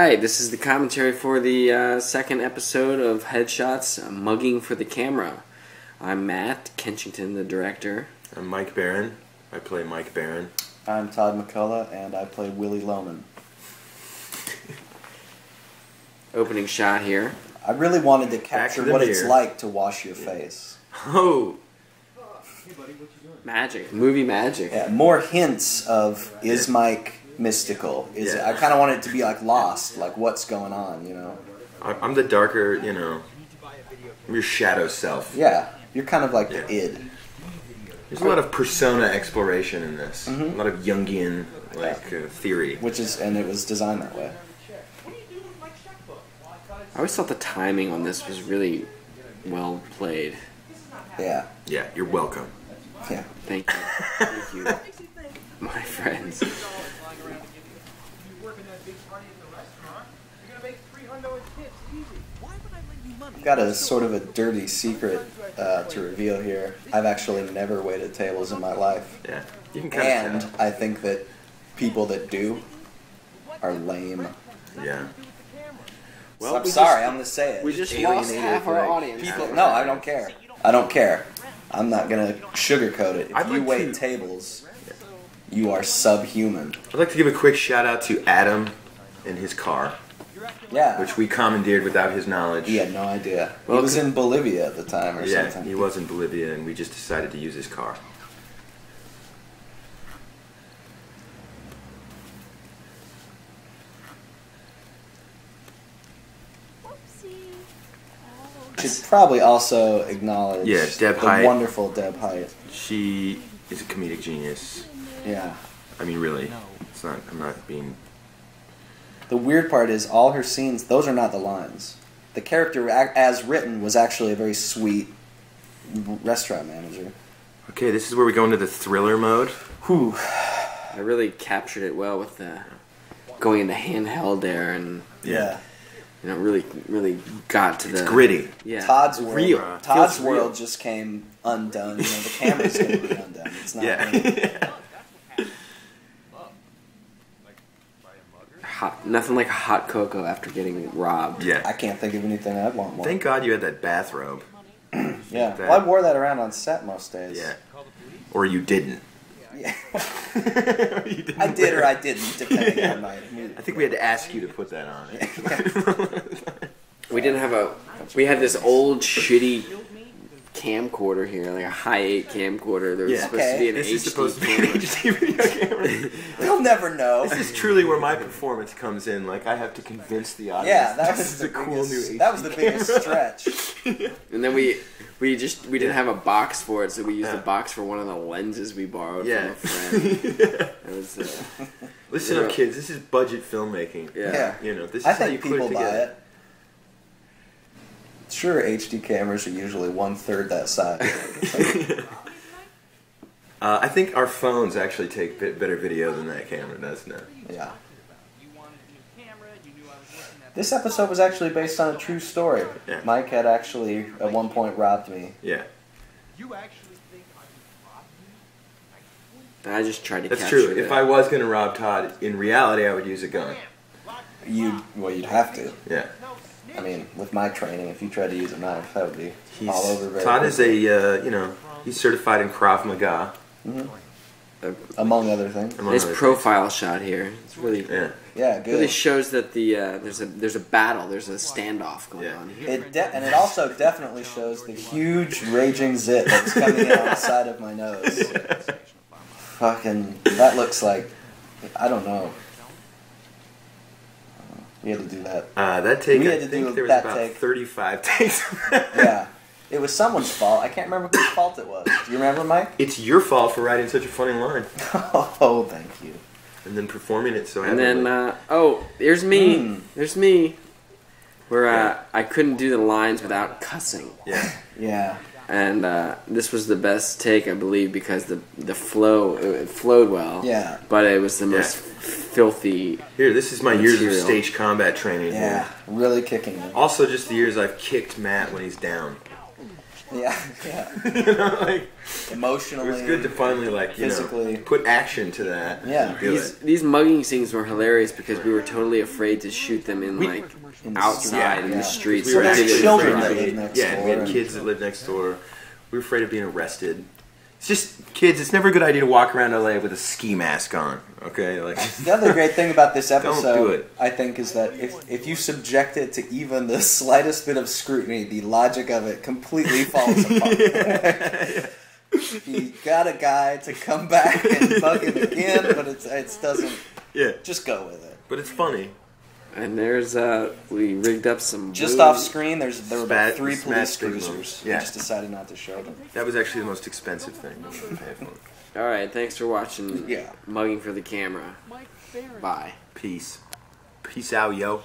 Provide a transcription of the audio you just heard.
right, this is the commentary for the second episode of Headshots, Mugging for the Camera. I'm Matt Kenchington, the director. I'm Mike Barron. I play Mike Barron. I'm Todd McCullough, and I play Willie Loman. Opening shot here. I really wanted to capture what it's like to wash your face. Oh! Magic. Movie magic. Yeah, more hints of, is Mike mystical? I kind of want it to be like Lost, like what's going on, you know? I'm the darker, you know, I'm your shadow self. Yeah, you're kind of like the id. There's a lot of persona exploration in this. Mm-hmm. A lot of Jungian, theory. And it was designed that way. I always thought the timing on this was really well played. Yeah. Yeah, you're welcome. Yeah. Thank you. Thank you, my friends. Got a sort of a dirty secret to reveal here. I've actually never waited tables in my life. Yeah, you can kind of tell. I think that people that do are lame. Yeah. Well, I'm sorry, I'm going to say it. We just lost half our audience. No, I don't care. I don't care. I'm not going to sugarcoat it. If you wait tables, you are subhuman. I'd like to give a quick shout out to Adam and his car. Yeah. Which we commandeered without his knowledge. He had no idea. He was in Bolivia at the time or something. Yeah, he was in Bolivia, and we just decided to use his car. Should probably also acknowledge Deb the Hite. wonderful Deb Hite. She is a comedic genius. Yeah. I mean, really. I'm not being... The weird part is all her scenes, those are not the lines. The character, as written, was actually a very sweet restaurant manager. Okay, this is where we go into the thriller mode. Whew. I really captured it well with the going into handheld there, and really got to It's gritty. Yeah, Todd's world. Real. Todd's world just came undone. You know, the camera's going to be undone. It's not. Yeah. Nothing like a hot cocoa after getting robbed. Yeah. I can't think of anything I'd want more. Thank God you had that bathrobe. Yeah. Well, I wore that around on set most days. Yeah. Or you didn't. Yeah. I did or I didn't, depending on my mood. I think we had to ask you to put that on. We didn't have we had this old shitty camcorder here, like a high-8 camcorder. There was supposed to be an HD camera. You'll never know. This is truly where my performance comes in. Like, I have to convince the audience. Yeah, this is a cool new HD That was the biggest stretch. And then we didn't have a box for it, so we used a box for one of the lenses we borrowed from a friend. It was, listen up, kids. This is budget filmmaking. Yeah. You know, this is I how you think put it people buy together. it. Sure, HD cameras are usually 1/3 that size. I think our phones actually take better video than that camera does now. Yeah. This episode was actually based on a true story. Yeah. Mike had actually, at one point, robbed me. Yeah. I just tried to That's capture true. If I was going to rob Todd, in reality, I would use a gun. You'd have to. Yeah. I mean, with my training, if you tried to use a knife, that would be all over very Todd quickly. is he's certified in Krav Maga. Mm-hmm. Among other things. Nice profile shot here. It's really good. Really shows that there's a battle, there's a standoff going on here. And it also definitely shows the huge raging zit that's coming out the side of my nose. Fucking, that looks like, I don't know. We had to do that. That take, we I had to think do there was that about take. 35 takes. Yeah. It was someone's fault. I can't remember whose fault it was. Do you remember, Mike? It's your fault for writing such a funny line. Oh, thank you. And then performing it so And heavily. then, there's me. There's me. Where I couldn't do the lines without cussing. Yeah. Yeah. And this was the best take, I believe, because the flow, it flowed well. Yeah. But it was the most filthy. Here, this is my years of material. stage combat training. Yeah. Here. Really kicking it. Also, just the years I've kicked Matt when he's down. Yeah, yeah. You know, like Emotionally, it was good to finally, like, physically put action to that. Yeah, these mugging scenes were hilarious because we were totally afraid to shoot them in outside in the streets. So there's children that live next door. Yeah, we had kids that lived next door. We were afraid of being arrested. It's just, kids, it's never a good idea to walk around LA with a ski mask on, okay? Like, the other great thing about this episode, don't do it. I think, is that if you subject it to even the slightest bit of scrutiny, the logic of it completely falls apart. You got a guy to come back and bug him again, but it doesn't. Yeah. Just go with it. But it's funny. And there's we rigged up some just off screen. There were about 3 police cruisers. Yeah. We just decided not to show them. That was actually the most expensive thing that we paid for. All right, thanks for watching. Mugging for the Camera. Bye. Peace out, yo.